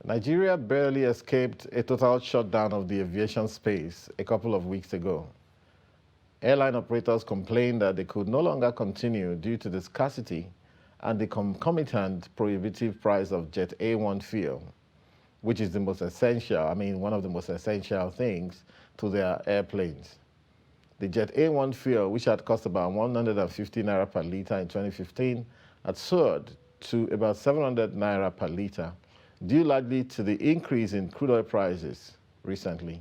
Nigeria barely escaped a total shutdown of the aviation space a couple of weeks ago. Airline operators complained that they could no longer continue due to the scarcity and the concomitant prohibitive price of Jet A1 fuel, which is the most essential, one of the most essential things to their airplanes. The Jet A1 fuel, which had cost about 150 naira per liter in 2015, had soared to about 700 naira per liter, due largely to the increase in crude oil prices recently.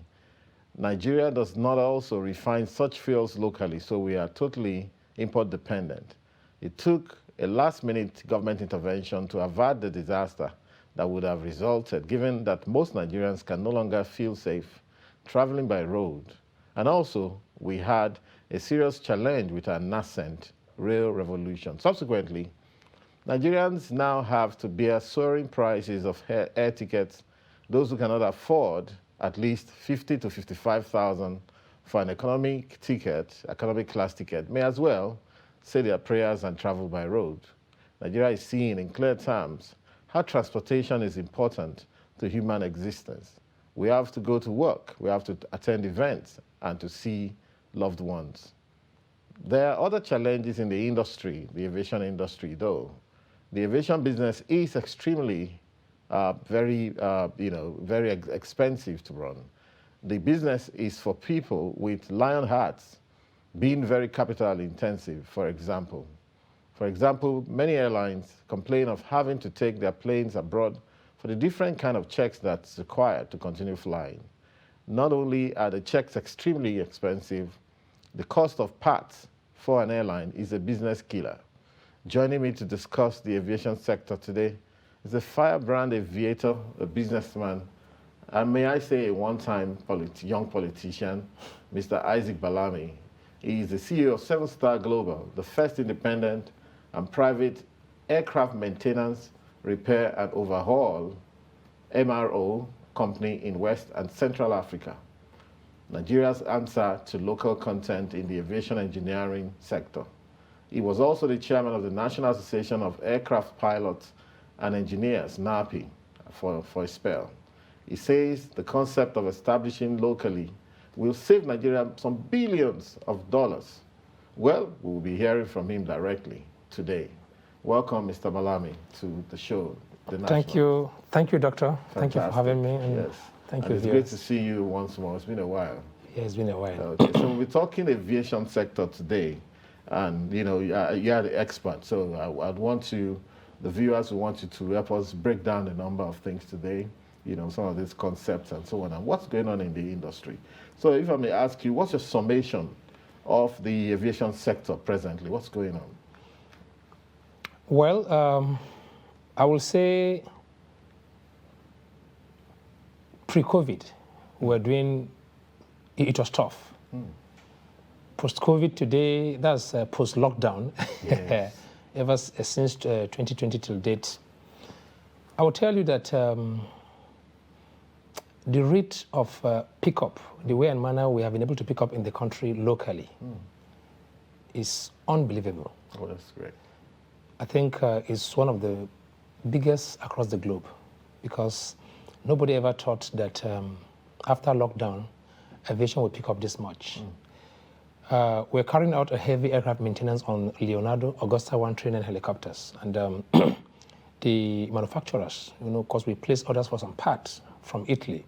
Nigeria does not also refine such fuels locally, so we are totally import dependent. It took a last-minute government intervention to avert the disaster that would have resulted, given that most Nigerians can no longer feel safe traveling by road. And also, we had a serious challenge with our nascent rail revolution. Subsequently, Nigerians now have to bear soaring prices of air tickets. Those who cannot afford at least 50 to 55,000 for an economic class ticket, may as well say their prayers and travel by road. Nigeria is seeing in clear terms how transportation is important to human existence. We have to go to work, we have to attend events, and to see loved ones. There are other challenges in the industry, the aviation industry, though. The aviation business is extremely, very expensive to run. The business is for people with lion hearts, being very capital intensive, for example. For example, many airlines complain of having to take their planes abroad for the different kind of checks that's required to continue flying. Not only are the checks extremely expensive, the cost of parts for an airline is a business killer. Joining me to discuss the aviation sector today is a firebrand aviator, a businessman, and may I say a one-time young politician, Mr. Isaac Balami. He is the CEO of 7-Star Global, the first independent and private aircraft maintenance, repair and overhaul MRO company in West and Central Africa. Nigeria's answer to local content in the aviation engineering sector. He was also the chairman of the National Association of Aircraft Pilots and Engineers, NAPI, for a spell. He says the concept of establishing locally will save Nigeria some billions of dollars. Well, we will be hearing from him directly today. Welcome, Mr. Balami, to the show. Thank you, Doctor. Fantastic. Thank you for having me. And yes. Thank and you. It's great to see you once more. It's been a while. Yeah, it's been a while. Okay, so we're talking aviation sector today, and you are the expert. So I'd want to, the viewers will want you to help us break down a number of things today. Some of these concepts and so on, and what's going on in the industry. So if I may ask you, what's your summation of the aviation sector presently? What's going on? Well, I will say pre-COVID, it was tough. Post-COVID today, that's post-lockdown, yes. Ever since 2020 till date. I will tell you that the rate of pickup, the way and manner we have been able to pick up in the country locally is unbelievable. Oh, that's great. I think it's one of the biggest across the globe, because nobody ever thought that after lockdown, aviation would pick up this much. We're carrying out a heavy aircraft maintenance on Leonardo Augusta 139 helicopters, and the manufacturers, because we placed orders for some parts from Italy,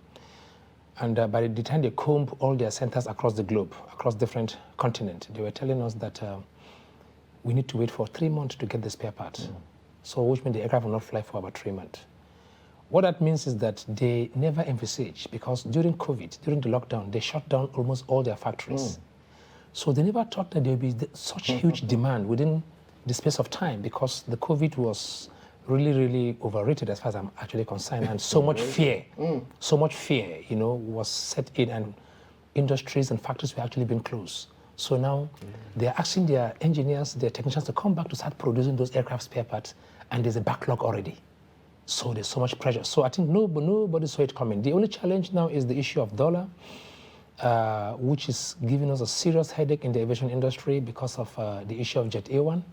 and by the time they comb all their centers across the globe, across different continents, they were telling us that we need to wait for 3 months to get the spare parts. So which means the aircraft will not fly for about 3 months. What that means is that they never envisaged, because during COVID, during the lockdown, they shut down almost all their factories. So they never thought that there would be such huge demand within the space of time, because the COVID was really, really overrated as far as I'm actually concerned, and so much fear, was set in, and industries and factories were actually being closed. So now they're asking their engineers, their technicians to come back to start producing those aircraft spare parts, and there's a backlog already. So there's so much pressure. So I think nobody saw it coming. The only challenge now is the issue of dollar, which is giving us a serious headache in the aviation industry because of the issue of Jet A1.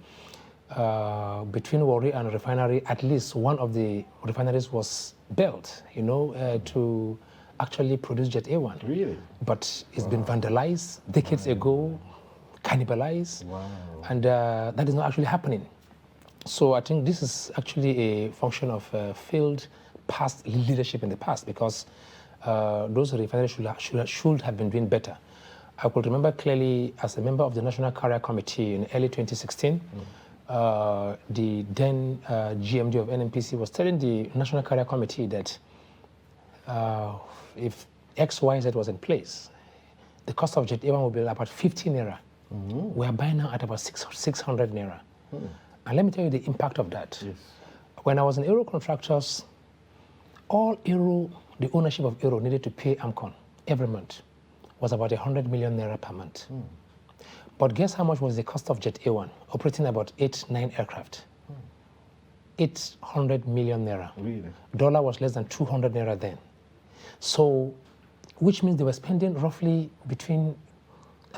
between Warri and refinery, at least one of the refineries was built, to actually produce Jet A1. Really? But it's been vandalized decades ago, cannibalized, and that is not actually happening. So I think this is actually a function of failed past leadership in the past, because those refineries should have been doing better. I could remember clearly, as a member of the National Carrier Committee in early 2016, the then GMD of NNPC was telling the National Carrier Committee that if XYZ was in place, the cost of Jet A1 would be about 50 naira. We are buying now at about 600 naira. And let me tell you the impact of that. Yes. When I was in Aero Contractors, all Aero, the ownership of Aero needed to pay AMCON every month was about 100 million naira per month. But guess how much was the cost of Jet A1, operating about 8-9 aircraft? 800 million naira. Really? Dollar was less than 200 naira then. So, which means they were spending roughly between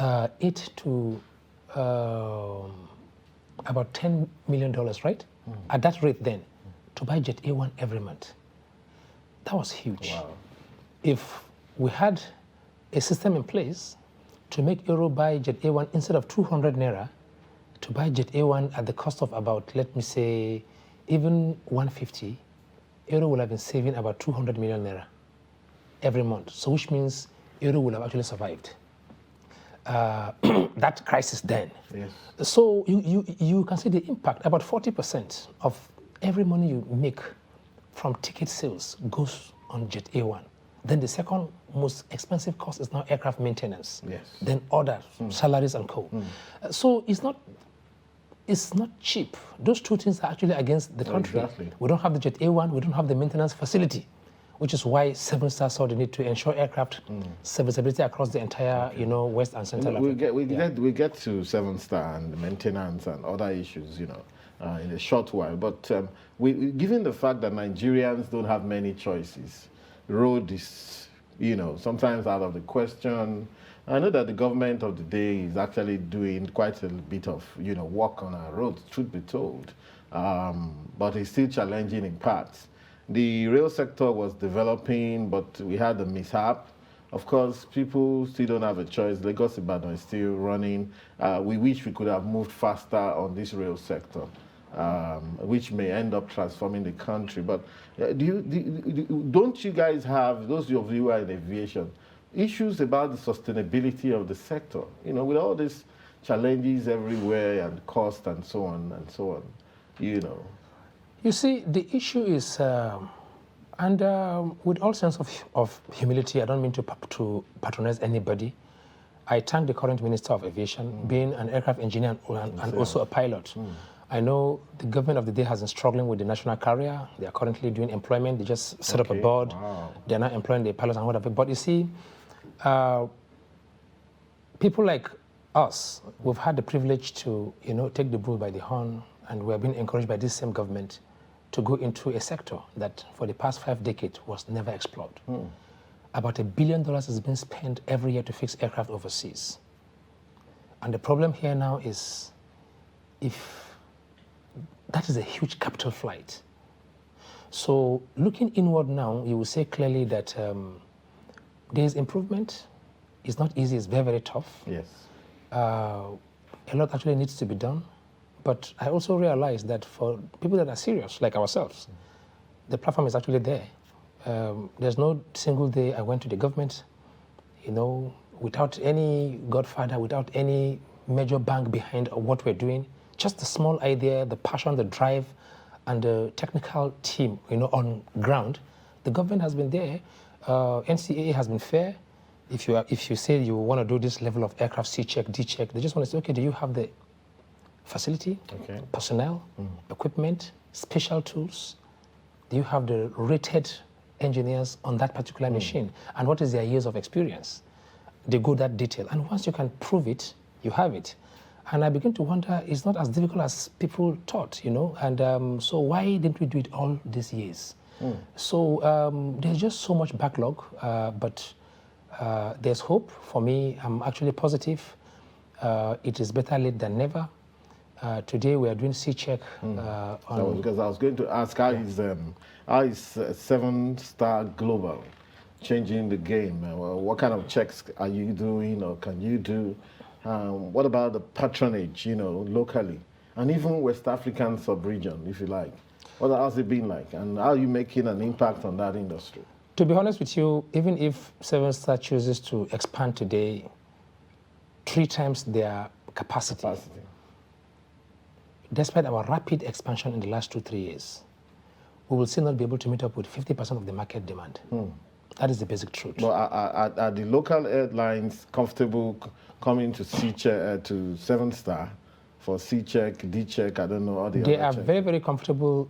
8 to about $10 million, right? At that rate then, to buy Jet A1 every month. That was huge. Wow. If we had a system in place to make Aero buy Jet A1 instead of 200 naira, to buy Jet A1 at the cost of about, let me say, even 150, Aero would have been saving about 200 million naira every month. So which means Aero would have actually survived that crisis then. Yes. So you can see the impact. About 40% of every money you make from ticket sales goes on Jet A1. Then the second most expensive cost is now aircraft maintenance. Yes. Then other salaries and co. So it's not cheap. Those two things are actually against the country. Exactly. We don't have the Jet A1, we don't have the maintenance facility, which is why Seven Stars saw the need to ensure aircraft serviceability across the entire, West and Central Africa. We get to Seven Star and maintenance and other issues, in a short while. But given the fact that Nigerians don't have many choices, road is, sometimes out of the question. I know that the government of the day is actually doing quite a bit of, work on our roads, truth be told, but it's still challenging in parts. The rail sector was developing, but we had a mishap. Of course, people still don't have a choice. Lagos Ibadan is still running. We wish we could have moved faster on this rail sector, which may end up transforming the country. But don't you guys have, those of you who are in aviation, issues about the sustainability of the sector? With all these challenges everywhere and cost and so on and so on, You see, the issue is, with all sense of humility, I don't mean to patronize anybody. I thank the current Minister of Aviation, being an aircraft engineer and also a pilot. I know the government of the day has been struggling with the national carrier. They are currently doing employment. They just set up a board. Wow. They're not employing the pilots and whatever. But you see, people like us, we've had the privilege to, take the bull by the horn, and we have been encouraged by this same government to go into a sector that for the past 5 decades was never explored. About $1 billion has been spent every year to fix aircraft overseas. And the problem here now is, if that is a huge capital flight. So looking inward now, you will say clearly that there is improvement. It's not easy, it's very, very tough. Yes. A lot actually needs to be done. But I also realize that for people that are serious, like ourselves, the platform is actually there. There's no single day I went to the government, without any godfather, without any major bank behind what we're doing. Just the small idea, the passion, the drive, and the technical team, on ground. The government has been there. NCAA has been fair. If you say you want to do this level of aircraft C check, D check, they just want to say, okay, do you have the facility, personnel, equipment, special tools? Do you have the rated engineers on that particular machine? And what is their years of experience? They go that detail. And once you can prove it, you have it. And I begin to wonder, it's not as difficult as people thought, And so why didn't we do it all these years? So there's just so much backlog, but there's hope. For me, I'm actually positive. It is better late than never. Today we are doing C-check. Because I was going to ask, how is 7-star global changing the game? What kind of checks are you doing or can you do? What about the patronage, locally? And even West African sub-region, if you like. What has it been like? And how are you making an impact on that industry? To be honest with you, even if 7-star chooses to expand today 3 times their capacity, despite our rapid expansion in the last 2-3 years, we will still not be able to meet up with 50% of the market demand. That is the basic truth. But are the local airlines comfortable coming to C-check, to 7-star for C-check, D-check, I don't know, all the They other are checks? very, very comfortable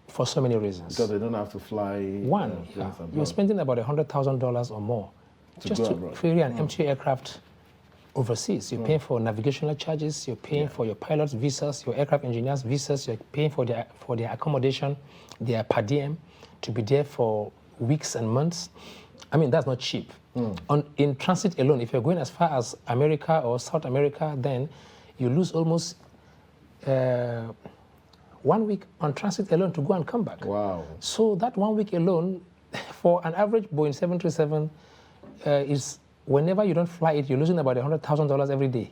for so many reasons. Because they don't have to fly. One, you're spending about $100,000 or more just to ferry an empty aircraft overseas. You're paying for navigational charges, you're paying for your pilots' visas, your aircraft engineers' visas, you're paying for their accommodation, their per diem, to be there for weeks and months. I mean, that's not cheap. In transit alone, if you're going as far as America or South America, then you lose almost 1 week on transit alone to go and come back. Wow. So that 1 week alone, for an average Boeing 737, is whenever you don't fly it, you're losing about $100,000 every day.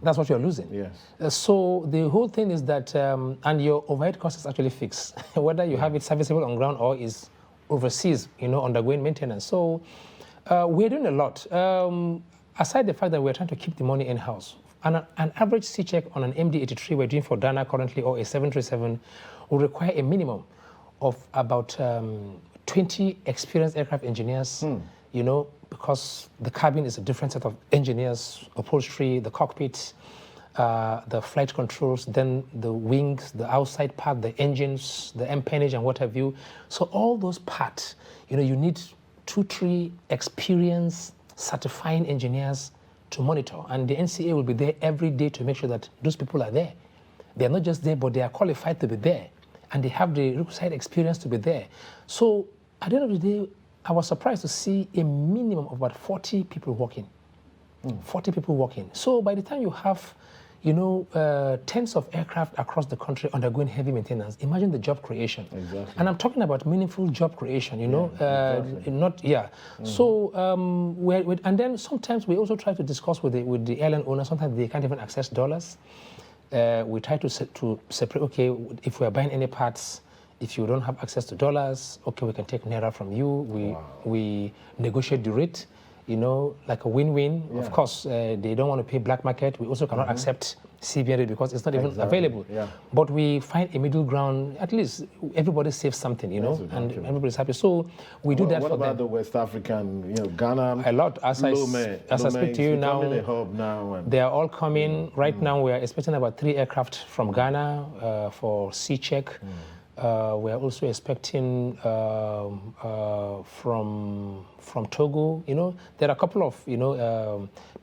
That's what you're losing. Yes. So the whole thing is that, and your overhead cost is actually fixed, whether you have it serviceable on ground or is overseas, undergoing maintenance. So we're doing a lot. Aside the fact that we're trying to keep the money in-house, an average C-check on an MD-83 we're doing for Dana currently, or a 737, will require a minimum of about 20 experienced aircraft engineers, because the cabin is a different set of engineers, upholstery, the cockpit, the flight controls, then the wings, the outside part, the engines, the empennage and what have you. So all those parts, you need 2-3 experienced, certifying engineers to monitor. And the NCA will be there every day to make sure that those people are there. They're not just there, but they are qualified to be there. And they have the requisite experience to be there. So at the end of the day, I was surprised to see a minimum of about 40 people working. 40 people working. So by the time you have, tens of aircraft across the country undergoing heavy maintenance, imagine the job creation. Exactly. And I'm talking about meaningful job creation, Exactly. So, and then sometimes we also try to discuss with the airline owner. Sometimes they can't even access dollars. We try to separate, okay, if we're buying any parts, if you don't have access to dollars, okay, we can take Naira from you. We negotiate the rate, like a win-win. Of course, they don't want to pay black market. We also cannot accept CBN rate because it's not even available. But we find a middle ground. At least everybody saves something, and everybody's happy. So we do that for them. What about the West African, Ghana? A lot. As I speak to you now, a hub now they are all coming. Right now, we are expecting about 3 aircraft from Ghana for C-check. We are also expecting from Togo. There are a couple of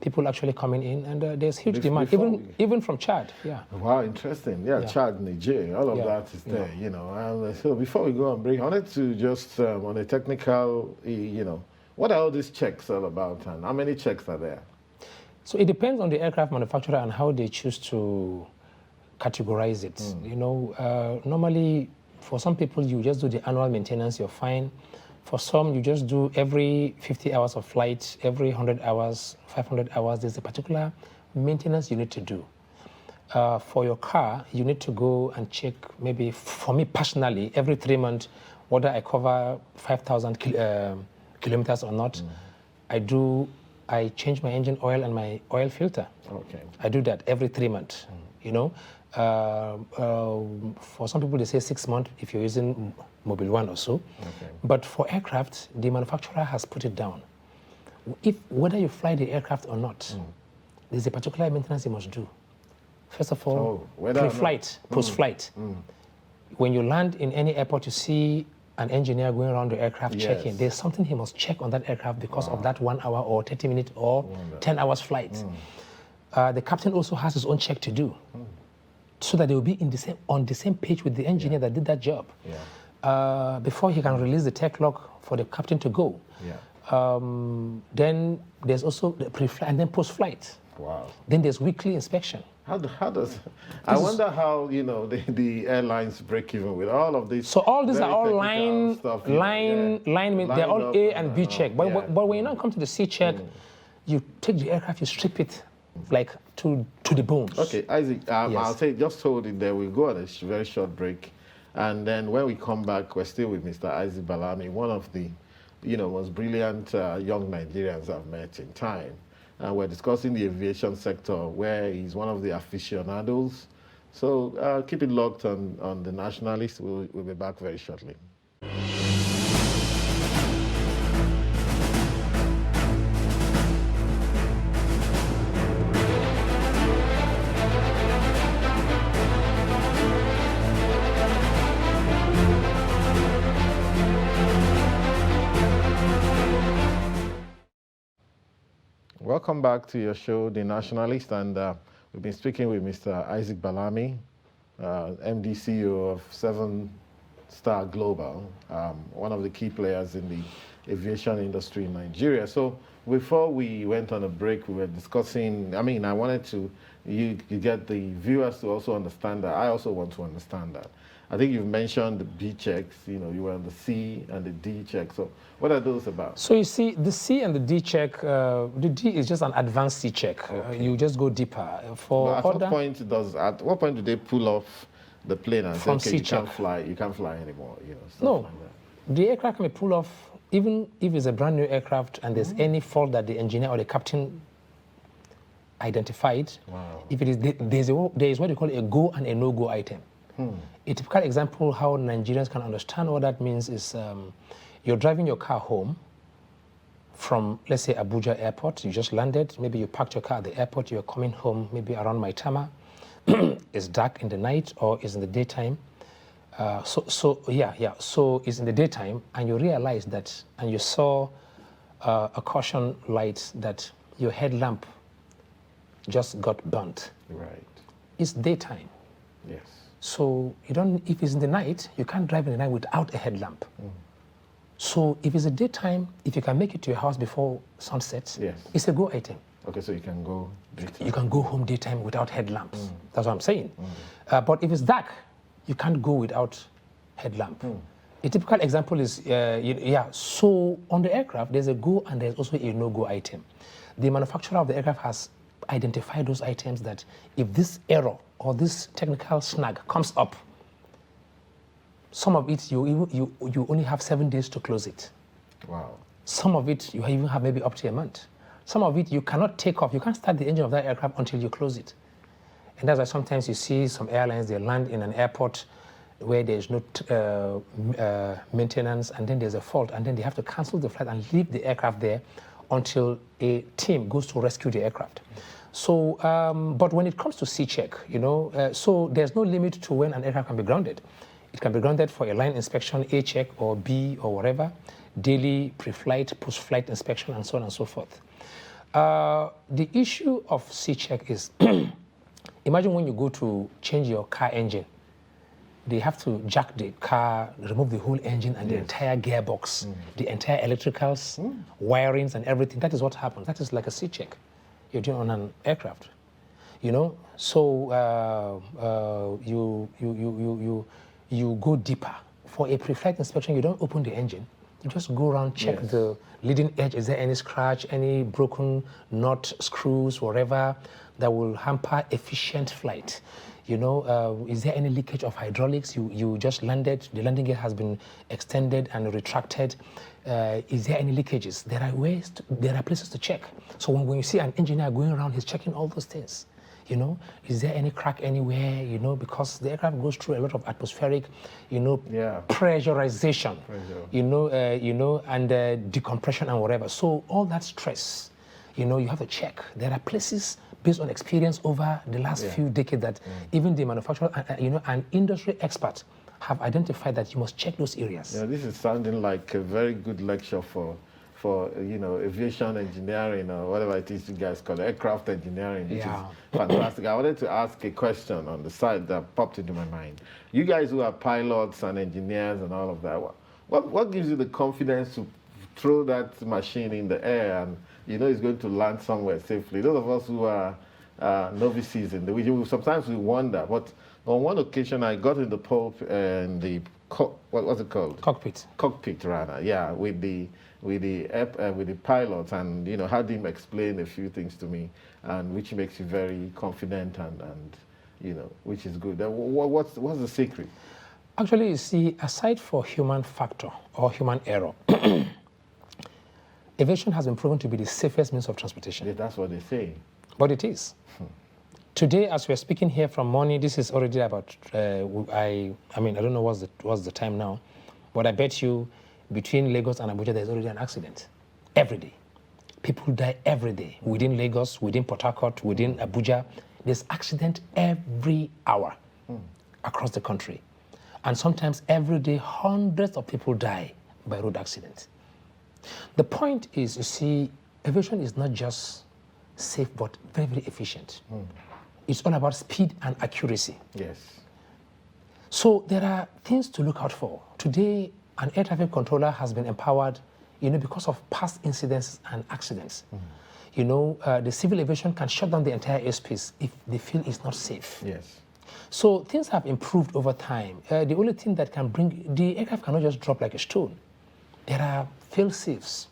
people actually coming in, and there's huge demand, even from Chad. Yeah. Wow, interesting. Yeah, Chad, Niger, all of that is there. So before we go on break, I wanted to just on a technical, what are all these checks all about, and how many checks are there? So it depends on the aircraft manufacturer and how they choose to categorize it. Normally, for some people, you just do the annual maintenance, you're fine. For some, you just do every 50 hours of flight, every 100 hours, 500 hours. There's a particular maintenance you need to do. For your car, you need to go and check, maybe for me personally, every 3 months, whether I cover 5,000 kilometers or not. I change my engine oil and my oil filter. Okay. I do that every 3 months, For some people, they say 6 months if you're using Mobile One or so. Okay. But for aircraft, the manufacturer has put it down. Whether you fly the aircraft or not, there's a particular maintenance you must do. First of all, pre-flight, post-flight. When you land in any airport, you see an engineer going around the aircraft checking. There's something he must check on that aircraft because of that 1 hour or 30 minutes or 10 hours flight. The captain also has his own check to do, so that they will be on the same page with the engineer that did that job. Before he can release the tech log for the captain to go. Then there's also the pre-flight and then post-flight. Wow. Then there's weekly inspection. How does, I wonder how, you know, the airlines break even with all of this. So all these are all stuff, they're all A and B check. But when you now come to the C check, you take the aircraft, you strip it like to the bones. Okay, Isaac, Yes. I'll say, just hold it there. We'll go on a very short break. And then when we come back, we're still with Mr. Isaac Balami, one of the, you know, most brilliant young Nigerians I've met in time. And we're discussing the aviation sector, where he's one of the aficionados. So keep it locked on the Nationalist. We'll be back very shortly. Welcome back to your show, The Nationalist, and we've been speaking with Mr. Isaac Balami, MD CEO of 7-Star Global, one of the key players in the aviation industry in Nigeria. So before we went on a break, we were discussing, I mean, I wanted to, you get the viewers to also understand that. I also want to understand that. I think you've mentioned the B checks, you know, you were on the C and the D check. So what are those about? So you see, the C and the D check, the D is just an advanced C check. Okay. You just go deeper. At what point do they pull off the plane and say, okay, you can't fly anymore, you know, stuff No, like that? the aircraft can be pulled off even if it's a brand new aircraft and there's any fault that the engineer or the captain identified. Wow. If it is, there is what you call a go and a no-go item. A typical example how Nigerians can understand what that means is you're driving your car home from, let's say, Abuja airport. You just landed. Maybe you parked your car at the airport. You're coming home maybe around Maitama. It's dark in the night or it's in the daytime. So it's in the daytime, and you realize that, and you saw a caution light that your headlamp just got burnt. Right. It's daytime. Yes. So you don't, if it's in the night, you can't drive in the night without a headlamp. So if it's a daytime, if you can make it to your house before sunset, Yes. it's a go item. Okay, so you can go daytime. You can go home daytime without headlamps. That's what I'm saying. But if it's dark, you can't go without headlamp. A typical example is, so on the aircraft, there's a go and there's also a no-go item. The manufacturer of the aircraft has identified those items that if this error or this technical snag comes up, some of it you only have 7 days to close it. Wow. Some of it you even have maybe up to a month. Some of it you cannot take off. You can't start the engine of that aircraft until you close it. And that's why sometimes you see some airlines, they land in an airport where there's no maintenance, and then there's a fault, and then they have to cancel the flight and leave the aircraft there until a team goes to rescue the aircraft. So, but when it comes to C-check, you know, so there's no limit to when an aircraft can be grounded. It can be grounded for a line inspection, A check or B or whatever, daily, pre-flight, post-flight inspection, and so on and so forth. The issue of C-check is, imagine when you go to change your car engine, they have to jack the car, remove the whole engine and the entire gearbox, the entire electricals, wirings and everything. That is what happens. That is like a C-check you're doing on an aircraft, you know. So you go deeper. For a pre-flight inspection, you don't open the engine. You just go around, check the leading edge. Is there any scratch, any broken nut, screws, whatever that will hamper efficient flight? You know, is there any leakage of hydraulics? You just landed, the landing gear has been extended and retracted. Is there any leakages? There are places to check. So when you see an engineer going around, he's checking all those things. You know, is there any crack anywhere? You know, because the aircraft goes through a lot of atmospheric, pressurization. You know, and decompression and whatever. So all that stress, you know, you have to check. There are places based on experience over the last few decades that even the manufacturer, and industry experts have identified that you must check those areas. Yeah, this is sounding like a very good lecture for aviation engineering or whatever it is you guys call it, aircraft engineering, which is fantastic. I wanted to ask a question on the side that popped into my mind. You guys who are pilots and engineers and all of that, what gives you the confidence to throw that machine in the air you know it's going to land somewhere safely. Those of us who are novices in sometimes we wonder. But on one occasion, I got in the what was it called? Cockpit. Cockpit, rather. Yeah, with the pilot, and had him explain a few things to me, and which makes you very confident and which is good. What's the secret? Actually, you see, aside for human factor or human error, aviation has been proven to be the safest means of transportation. Yeah, that's what they say. But it is. Today, as we're speaking here from morning, this is already about, I mean, I don't know what's the time now, but I bet you between Lagos and Abuja, there's already an accident every day. People die every day within Lagos, within Port Harcourt, within Abuja. There's accident every hour across the country. And sometimes every day, hundreds of people die by road accidents. The point is, you see, aviation is not just safe, but very, very efficient. It's all about speed and accuracy. Yes. So there are things to look out for. Today, an air traffic controller has been empowered, because of past incidents and accidents. The civil aviation can shut down the entire airspace if they feel it's not safe. Yes. So things have improved over time. The only thing that can the aircraft cannot just drop like a stone. There are fail-safes.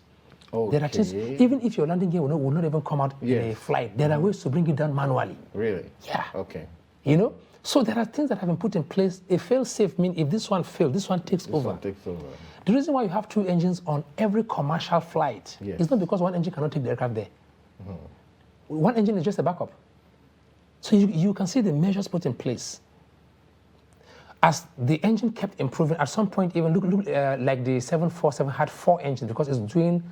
Okay. There are things, even if your landing gear will not even come out in a flight, there are ways to bring it down manually. Really? Yeah. Okay. So there are things that have been put in place. A fail-safe means if this one fails, this one takes over. One takes over. The reason why you have two engines on every commercial flight is not because one engine cannot take the aircraft there. One engine is just a backup. So you can see the measures put in place. As the engine kept improving, at some point even look like the 747 had 4 engines because it's doing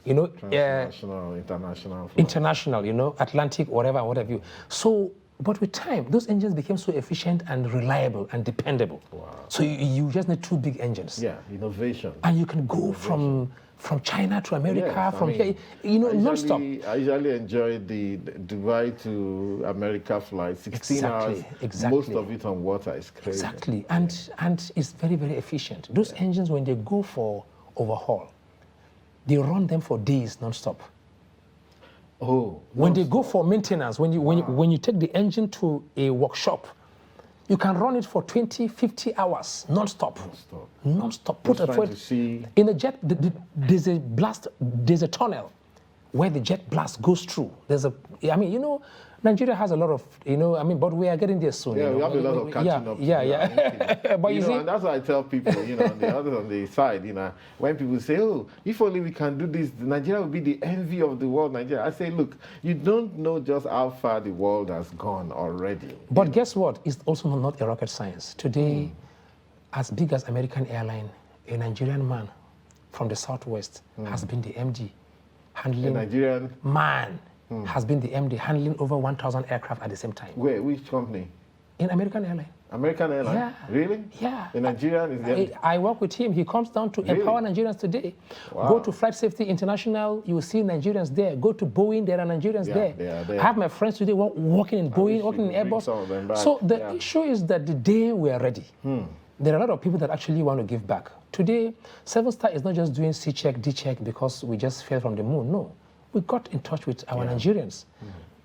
international flight. International, Atlantic, whatever have you. So, but with time, those engines became so efficient and reliable and dependable. Wow. So you just need 2 big engines. Yeah, innovation. And you can go from China to America, here, non-stop. I usually enjoy the Dubai to America flight, 16 hours. Exactly. Most of it on water is crazy. Exactly, and it's very, very efficient. Those engines, when they go for overhaul, they run them for days non-stop. Oh. When they go for maintenance, when you take the engine to a workshop, you can run it for 20, 50 hours non-stop. Non-stop. Put a foot in a jet. There's a blast. There's a tunnel where the jet blast goes through. Nigeria has a lot of, but we are getting there soon. Yeah, we have a lot of catching up. Yeah. But you see, and that's what I tell people, on the side, when people say, oh, if only we can do this, Nigeria will be the envy of the world, Nigeria. I say, look, you don't know just how far the world has gone already. But guess what? It's also not a rocket science. Today, as big as American airline, a Nigerian man from the Southwest has been the MD, handling... A Nigerian man has been the MD, handling over 1,000 aircraft at the same time. Where? Which company? In American Airline. American Airline? Yeah. Really? Yeah. The Nigerian is there? I work with him. He comes down to empower Nigerians today. Wow. Go to Flight Safety International, you will see Nigerians there. Go to Boeing, there are Nigerians there. They are there. I have my friends today working in Boeing, working in Airbus. So the issue is that the day we are ready, there are a lot of people that actually want to give back. Today, Seven Star is not just doing C-check, D-check because we just fell from the moon. No. We got in touch with our Nigerians,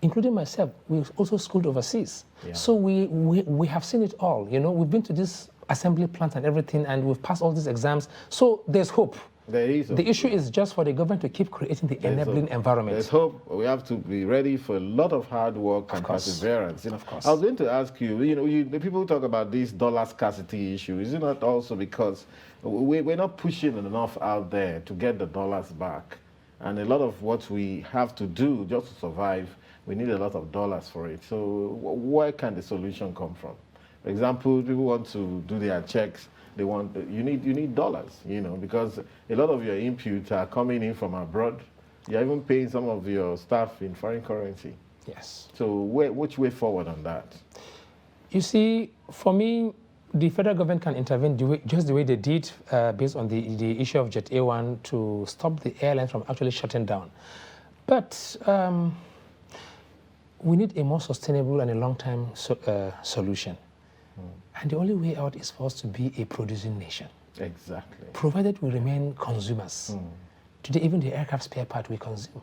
including myself. We also schooled overseas. Yeah. So we have seen it all. We've been to this assembly plant and everything, and we've passed all these exams. So there's hope. There is hope. The issue is just for the government to keep creating the enabling environment. There's hope. We have to be ready for a lot of hard work and perseverance. Of course. I was going to ask you, the people who talk about this dollar scarcity issue, is it not also because we're not pushing enough out there to get the dollars back? And a lot of what we have to do just to survive, we need a lot of dollars for it. So where can the solution come from? For example, people want to do their checks. You need dollars, because a lot of your inputs are coming in from abroad. You're even paying some of your staff in foreign currency. Yes. So which way forward on that? You see, for me, the federal government can intervene just the way they did based on the issue of Jet A1 to stop the airlines from actually shutting down. But we need a more sustainable and a long-term solution. And the only way out is for us to be a producing nation. Exactly. Provided we remain consumers. Today, even the aircraft spare part we consume.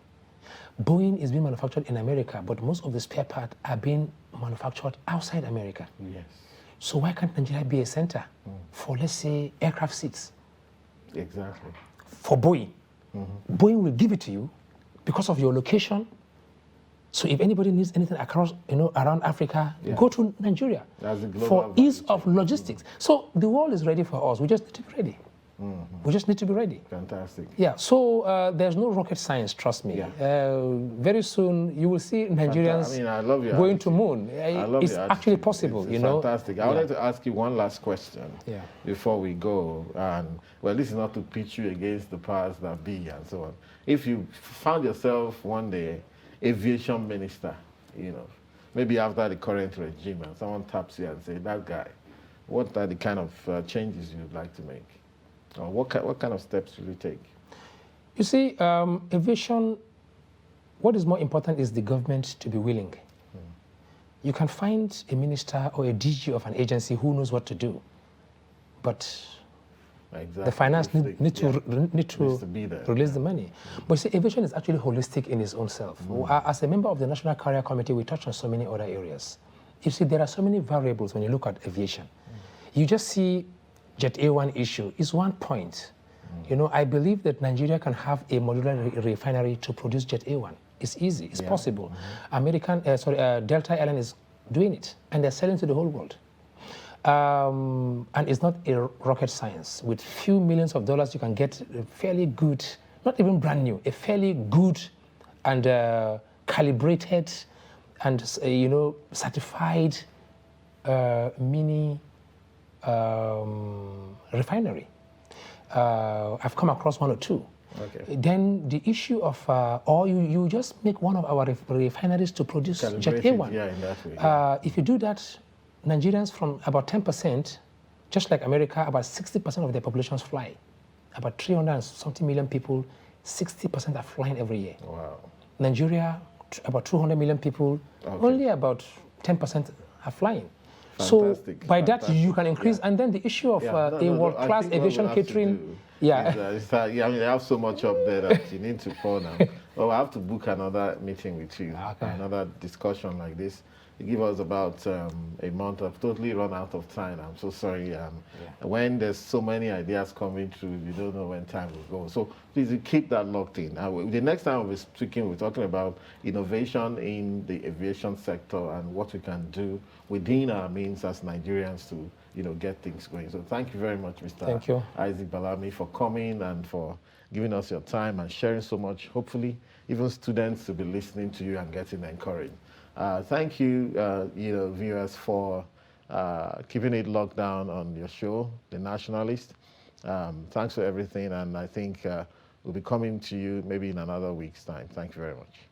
Boeing is being manufactured in America, but most of the spare parts are being manufactured outside America. Yes. So why can't Nigeria be a center for, let's say, aircraft seats? Exactly. For Boeing. Boeing will give it to you because of your location. So if anybody needs anything across, around Africa, go to Nigeria for ease of logistics. So the world is ready for us. We just need to be ready. We just need to be ready. Fantastic. Yeah, so there's no rocket science, trust me. Very soon you will see Nigerians I love your going to moon. It's actually possible, it's fantastic. I wanted to ask you one last question before we go. And well, this is not to pitch you against the powers that be and so on. If you found yourself one day aviation minister, maybe after the current regime, and someone taps you and says, that guy, what are the kind of changes you'd like to make? Or what kind of steps will you take? You see, aviation, what is more important is the government to be willing. You can find a minister or a DG of an agency who knows what to do, but the finance need to release the money. But you see, aviation is actually holistic in its own self. As a member of the National Carrier Committee, we touch on so many other areas. You see, there are so many variables when you look at aviation. You just see Jet A1 issue is one point. I believe that Nigeria can have a modular refinery to produce Jet A1. It's easy, it's possible. Delta Airline is doing it, and they're selling to the whole world. And it's not a rocket science. With few millions of dollars, you can get a fairly good, not even brand new, a fairly good and calibrated and certified mini refinery. I've come across one or two. Okay. Then the issue of, or you just make one of our refineries to produce Jet A1. Yeah, in that way. If you do that, Nigerians from about 10%, just like America, about 60% of their populations fly. About 300 and something million people, 60% are flying every year. Wow. Nigeria, about 200 million people, only about 10% are flying. Fantastic. So by that you can increase, and then the issue of a world-class aviation catering. I have so much up there that you need to pour now. Well, I have to book another meeting with you, another discussion like this. You give us about a month. I've totally run out of time. I'm so sorry. When there's so many ideas coming through, you don't know when time will go. So please keep that locked in. The next time we'll be speaking, we're talking about innovation in the aviation sector and what we can do within our means as Nigerians to get things going. So thank you very much, Mr. Isaac Balami, for coming and for giving us your time and sharing so much. Hopefully, even students will be listening to you and getting encouraged. Thank you, viewers, for keeping it locked down on your show, The Nationalist. Thanks for everything, and I think we'll be coming to you maybe in another week's time. Thank you very much.